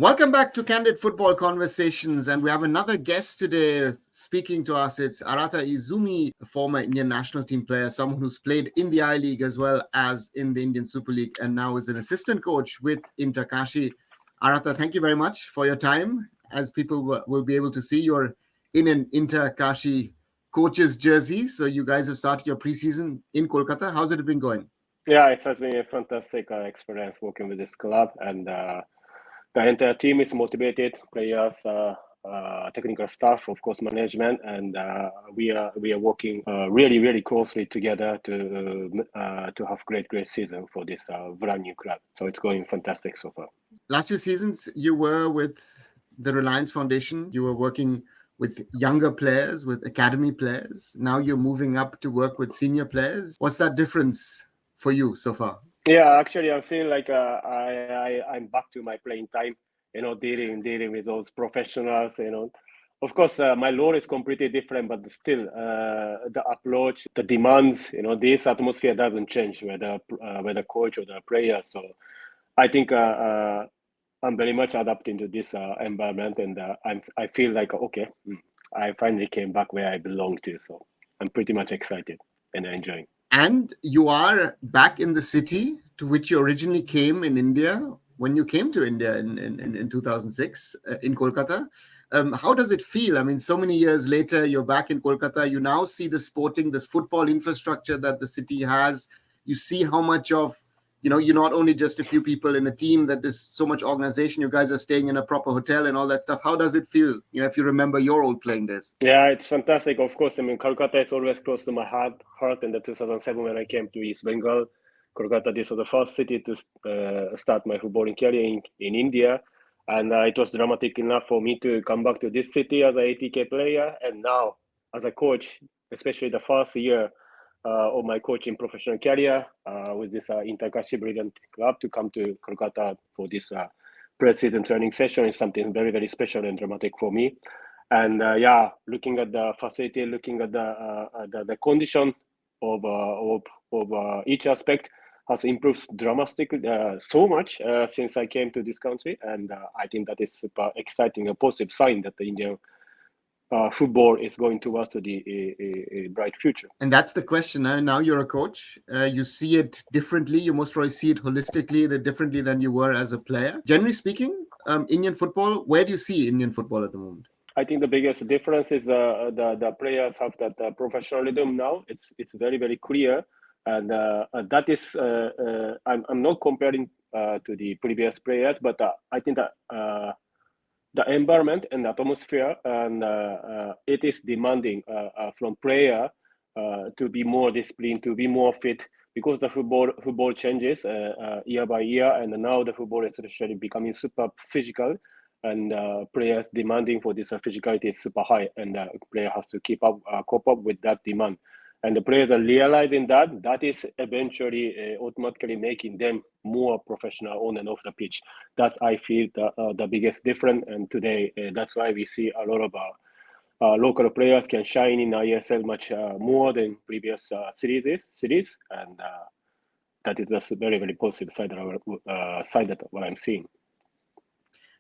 Welcome back to Candid Football Conversations, and we have another guest today speaking to us. It's Arata Izumi, a former Indian national team player, someone who's played in the I-League as well as in the Indian Super League, and now is an assistant coach with Inter Kashi. Arata, thank you very much for your time. As people will be able to see, you're in an Inter Kashi coach's jersey, so you guys have started your preseason in Kolkata. How's it been going? Yeah, it has been a fantastic experience working with this club, and the entire team is motivated. Players, technical staff, of course, management, and we are working really closely together to have great season for this brand new club. So it's going fantastic so far. Last few seasons, you were with the Reliance Foundation. You were working with younger players, with academy players. Now you're moving up to work with senior players. What's that difference for you so far? Yeah, actually, I feel like I'm back to my playing time. Dealing with those professionals. Of course, my role is completely different, but still, the approach, the demands. This atmosphere doesn't change whether coach or the player. So, I think I'm very much adapting to this environment, and I feel like okay, I finally came back where I belong to. So, I'm pretty much excited and enjoying. And you are back in the city to which you originally came in India when you came to India in 2006 in Kolkata. How does it feel? I mean, so many years later, you're back in Kolkata. You now see this football infrastructure that the city has. You see how much of, you're not only just a few people in a team, that there's so much organization. You guys are staying in a proper hotel and all that stuff. How does it feel, if you remember your old playing days? Yeah, it's fantastic. Of course, I mean, Kolkata is always close to my heart. In the 2007 when I came to East Bengal, Kolkata, this was the first city to start my footballing career in India. And it was dramatic enough for me to come back to this city as a 80K player. And now, as a coach, especially the first year of my coaching professional career with this Inter Kashi brilliant club, to come to Kolkata for this pre-season training session is something very special and dramatic for me. And looking at the facility, looking at the condition of each aspect has improved dramatically so much since I came to this country, and I think that is super exciting, a positive sign that the Indian football is going towards a bright future. And that's the question. Now you're a coach. You see it differently. You most probably see it holistically, differently than you were as a player. Generally speaking, Indian football, where do you see Indian football at the moment? I think the biggest difference is the players have that professionalism now. It's very clear, and that is I'm not comparing to the previous players, but I think that the environment and the atmosphere, and it is demanding from player to be more disciplined, to be more fit, because the football changes year by year, and now the football is actually becoming super physical, and players demanding for this physicality is super high, and player has to cope up with that demand. And the players are realizing that is eventually automatically making them more professional on and off the pitch. That's, I feel, the biggest difference. And today, that's why we see a lot of local players can shine in ISL much more than previous series. And that is just a very positive side of what I'm seeing.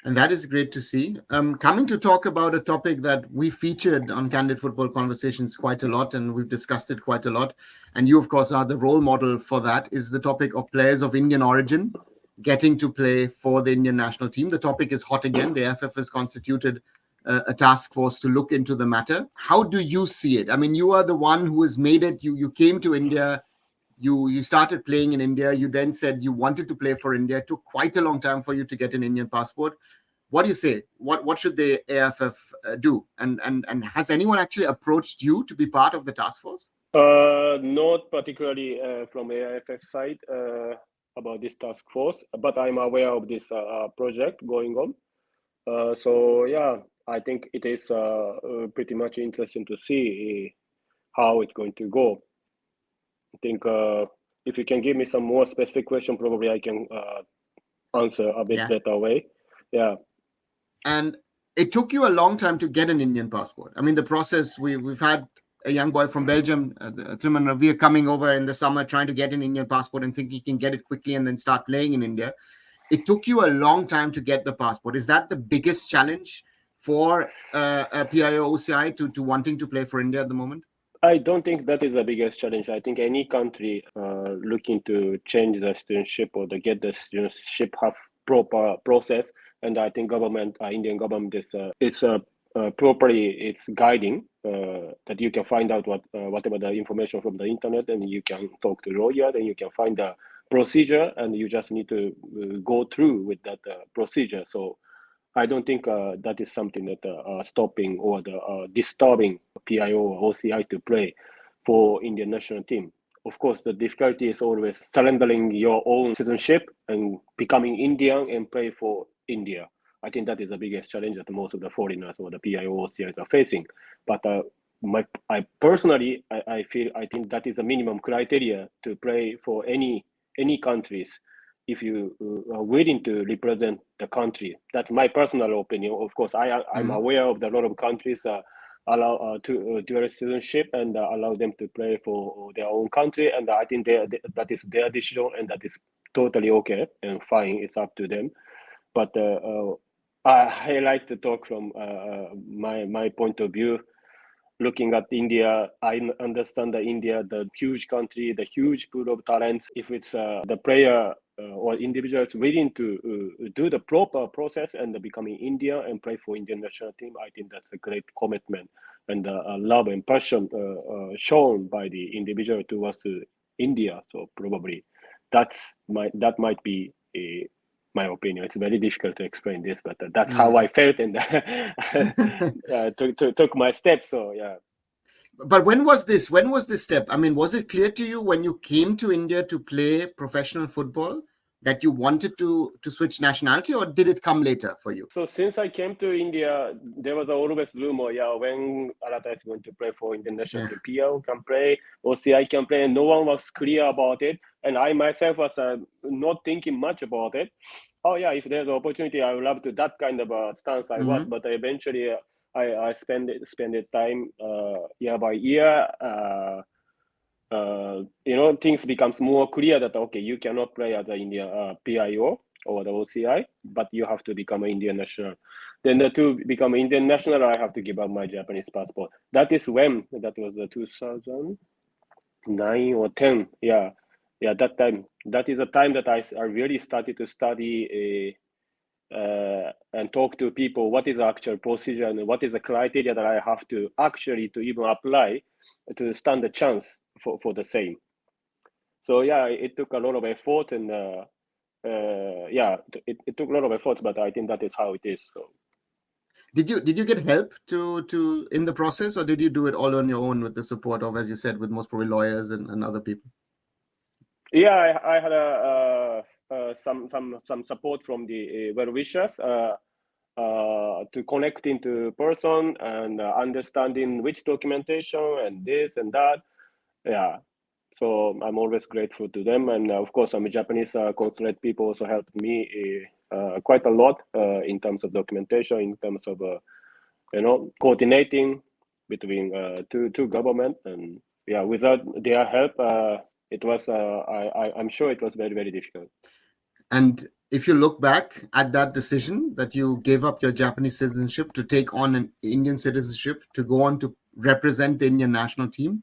And that is great to see. Coming to talk about a topic that we featured on Candid Football Conversations quite a lot, and we've discussed it quite a lot, and you, of course, are the role model for that, is the topic of players of Indian origin getting to play for the Indian national team. The topic is hot again. The FF has constituted a task force to look into the matter. How do you see it? I mean, you are the one who has made it. You came to India. You started playing in India. You then said you wanted to play for India. It took quite a long time for you to get an Indian passport. What do you say? What should the AFF do? And has anyone actually approached you to be part of the task force? Not particularly from AFF side about this task force, but I'm aware of this project going on. So yeah, I think it is pretty much interesting to see how it's going to go. I think if you can give me some more specific question, probably I can answer a bit better way. Yeah. And it took you a long time to get an Indian passport. I mean, the process, we've had a young boy from Belgium, Triman Ravir, coming over in the summer trying to get an Indian passport and think he can get it quickly and then start playing in India. it took you a long time to get the passport. Is that the biggest challenge for a PIO OCI to wanting to play for India at the moment? I don't think that is the biggest challenge. I think any country looking to change the citizenship or to get the citizenship have proper process, and I think Indian government is properly it's guiding that you can find out whatever the information from the internet, and you can talk to lawyer, then you can find the procedure, and you just need to go through with that procedure. So I don't think that is something that stopping or disturbing PIO or OCI to play for Indian national team. Of course, the difficulty is always surrendering your own citizenship and becoming Indian and play for India. I think that is the biggest challenge that most of the foreigners or the PIO OCIs are facing. But I personally, I think that is the minimum criteria to play for any countries if you are willing to represent the country. That's my personal opinion. Of course, I'm aware of a lot of countries allow to dual citizenship and allow them to play for their own country, and I think that is their decision, and that is totally okay and fine. It's up to them. But I like to talk from my point of view. Looking at India, I understand that India, the huge country, the huge pool of talents. If it's the player or individuals willing to do the proper process and becoming Indian and play for Indian national team, I think that's a great commitment and love and passion shown by the individual towards India. So probably that might be my opinion. It's very difficult to explain this, but that's how I felt and took my steps. So yeah. But when was this? When was this step? I mean, was it clear to you when you came to India to play professional football that you wanted to switch nationality, or did it come later for you? So since I came to India, there was always rumor, when Arata is going to play for Indian national team, PL can play, OCI can play, and no one was clear about it. And I myself was not thinking much about it. Oh yeah, if there's an opportunity, I would love to. That kind of a stance I was, but eventually I spend it time year by year. Things becomes more clear that okay, you cannot play as an Indian PIO or the OCI, but you have to become an Indian national. Then to become an Indian national, I have to give up my Japanese passport. That is when that was 2009 or 10. Yeah, that time. That is a time that I really started to study and talk to people. What is the actual procedure and what is the criteria that I have to actually to even apply to stand a chance for the same. So yeah, it took a lot of effort and it took a lot of effort, but I think that is how it is. So did you get help to in the process, or did you do it all on your own with the support of, as you said, with most probably lawyers and other people? Yeah, I had some support from the well wishers to connect into person and understanding which documentation and this and that. Yeah, so I'm always grateful to them, and of course, some Japanese consulate people also helped me quite a lot in terms of documentation, in terms of coordinating between two government, and yeah, without their help, it was I'm sure it was very very difficult. And if you look back at that decision that you gave up your Japanese citizenship to take on an Indian citizenship to go on to represent the Indian national team,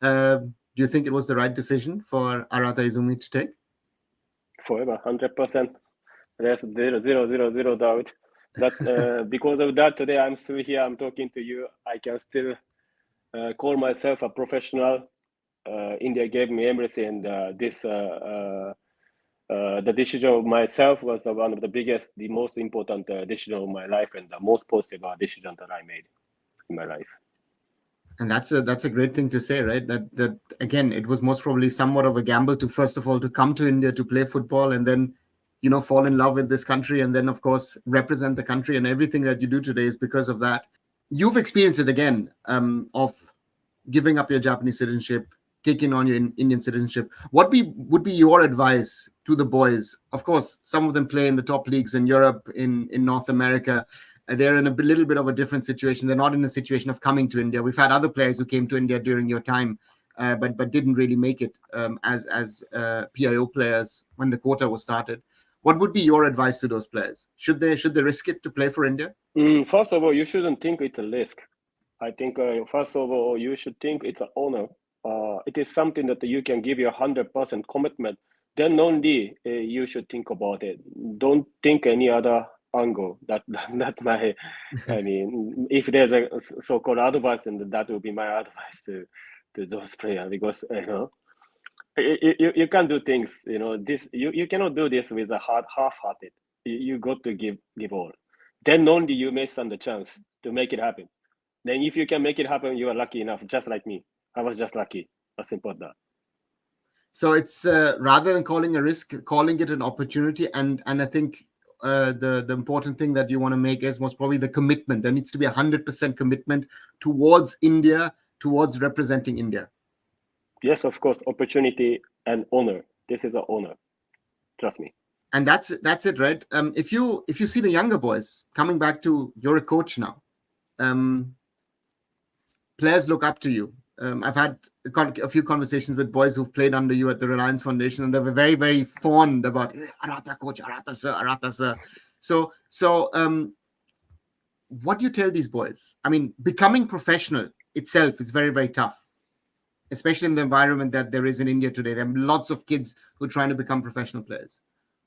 do you think it was the right decision for Arata Izumi to take? Forever, 100%. There's zero doubt. That because of that, today I'm still here. I'm talking to you. I can still call myself a professional. India gave me everything. The decision of myself was one of the biggest, the most important decision of my life, and the most positive decision that I made in my life. And that's a great thing to say, right? That again, it was most probably somewhat of a gamble to first of all to come to India to play football, and then fall in love with this country, and then of course represent the country, and everything that you do today is because of that. You've experienced it again, of giving up your Japanese citizenship, taking on your Indian citizenship. What would be your advice to the boys? Of course, some of them play in the top leagues in Europe, in North America. They're in a little bit of a different situation. They're not in a situation of coming to India. We've had other players who came to India during your time, but didn't really make it as PIO players when the quota was started. What would be your advice to those players? Should they risk it to play for India? First of all, you shouldn't think it's a risk. I think first of all, you should think it's an honor. It is something that you can give your 100% commitment. Then only you should think about it. Don't think any other angle. That my, I mean, if there's a so-called advice, then that will be my advice to those players, because you can't do things. This you cannot do this with a half-hearted. You got to give all. Then only you may stand the chance to make it happen. Then if you can make it happen, you are lucky enough, just like me. I was just lucky. As simple as that. So it's rather than calling a risk, calling it an opportunity. And I think the important thing that you want to make is most probably the commitment. There needs to be 100% commitment towards India, towards representing India. Yes, of course, opportunity and honor. This is an honor. Trust me. And that's it, right? If you see the younger boys coming back to, you're a coach now. Players look up to you. I've had a few conversations with boys who've played under you at the Reliance Foundation, and they were very, very fond about Arata coach, Arata sir, Arata sir. So, what do you tell these boys? I mean, becoming professional itself is very, very tough, especially in the environment that there is in India today. There are lots of kids who are trying to become professional players.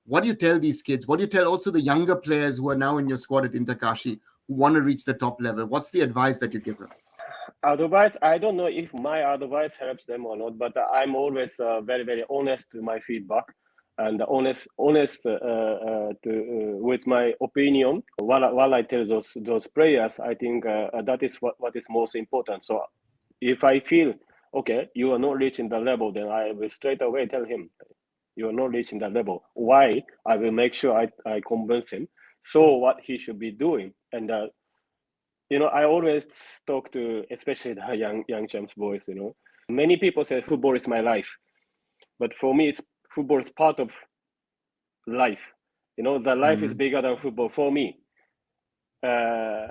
What do you tell these kids? What do you tell also the younger players who are now in your squad at Inter Kashi, who want to reach the top level? What's the advice that you give them? Advice, I don't know if my advice helps them or not, but I'm always very, very honest to my feedback, and honest with my opinion. While I tell those players, I think that is what is most important. So if I feel, okay, you are not reaching the level, then I will straight away tell him, you are not reaching that level. Why? I will make sure I convince him. So what he should be doing. And I always talk to, especially the young champs boys. Many people say football is my life, but for me, football is part of life. The life is bigger than football for me. And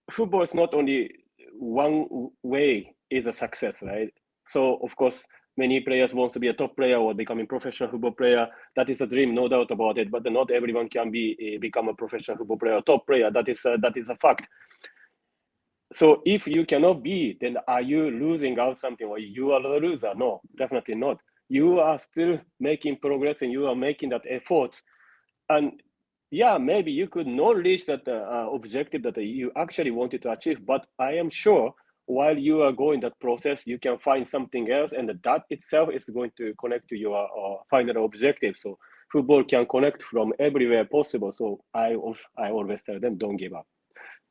football is not only one way is a success, right? So of course, many players want to be a top player or becoming professional football player. That is a dream, no doubt about it. But not everyone can become a professional football player, top player. That is a fact. So if you cannot be, then are you losing out something, or you are a loser? No, definitely not. You are still making progress, and you are making that effort. And yeah, maybe you could not reach that objective that you actually wanted to achieve. But I am sure while you are going that process, you can find something else, and that itself is going to connect to your final objective. So football can connect from everywhere possible. So I always tell them, don't give up.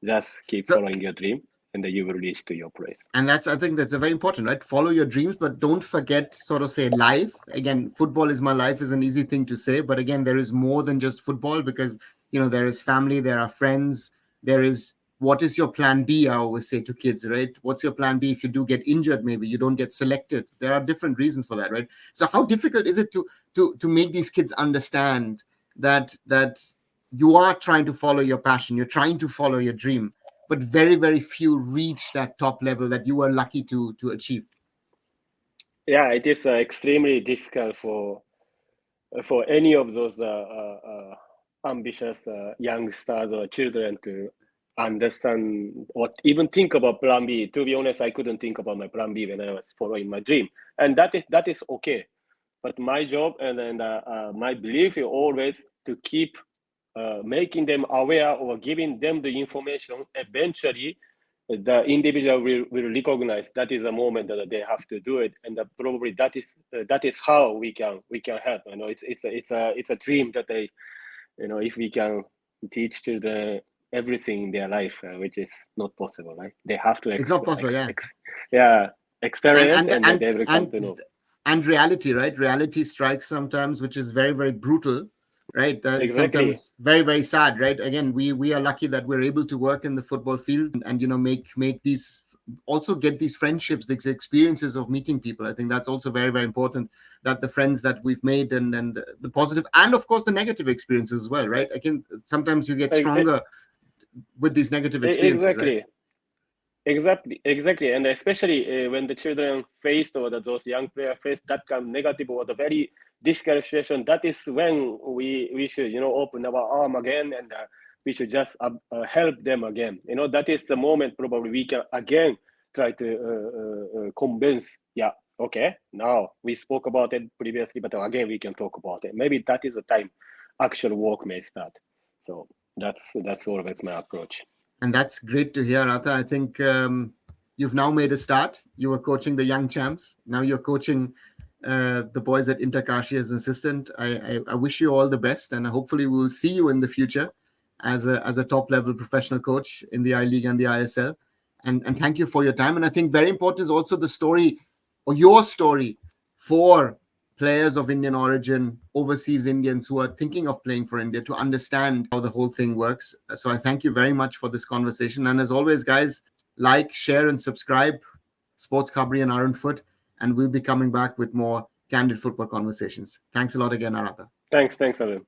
Just keep following your dream, and then you will reach to your place. And I think that's a very important, right? Follow your dreams, but don't forget, sort of say, life. Again, football is my life is an easy thing to say, but again, there is more than just football, because there is family, there are friends, there is, what is your plan B? I always say to kids, right? What's your plan B if you do get injured? Maybe you don't get selected. There are different reasons for that, right? So how difficult is it to make these kids understand that you are trying to follow your passion, you're trying to follow your dream, but very, very few reach that top level that you are lucky to achieve? Yeah, it is extremely difficult for any of those ambitious youngsters or children to understand or even think about plan B. To be honest, I couldn't think about my plan B when I was following my dream, and that is okay. But my job and my belief is always to keep making them aware or giving them the information. Eventually, the individual will recognize that is a moment that they have to do it, and probably that is how we can help. It's a dream that if we can teach children everything in their life, which is not possible, right? They have to It's not possible, yeah. experience, and and then they will come to know. And reality, right? Reality strikes sometimes, which is very, very brutal, right? That is Exactly. sometimes very, very sad, right? Again, we are lucky that we're able to work in the football field and make these, also get these friendships, these experiences of meeting people. I think that's also very, very important, that the friends that we've made and the positive and of course the negative experiences as well, right? Again, sometimes you get stronger with these negative experiences, right? Exactly, and especially when the children face or those young players face that kind of negative or the very disqualification, that is when we should, open our arm again, and we should just help them again. That is the moment probably we can again try to convince, yeah, okay, now we spoke about it previously, but again we can talk about it. Maybe that is the time actual work may start. So that's always my approach. And that's great to hear, Arata. I think you've now made a start. You were coaching the young champs. Now you're coaching the boys at Inter Kashi as an assistant. I wish you all the best, and hopefully we will see you in the future as a top level professional coach in the I League and the ISL. And thank you for your time. And I think very important is also the story, or your story, for players of Indian origin, overseas Indians who are thinking of playing for India, to understand how the whole thing works. So I thank you very much for this conversation. And as always, guys, like, share, and subscribe. Sports Khabri and Arun Foot, and we'll be coming back with more candid football conversations. Thanks a lot again, Arata. Thanks, Arun.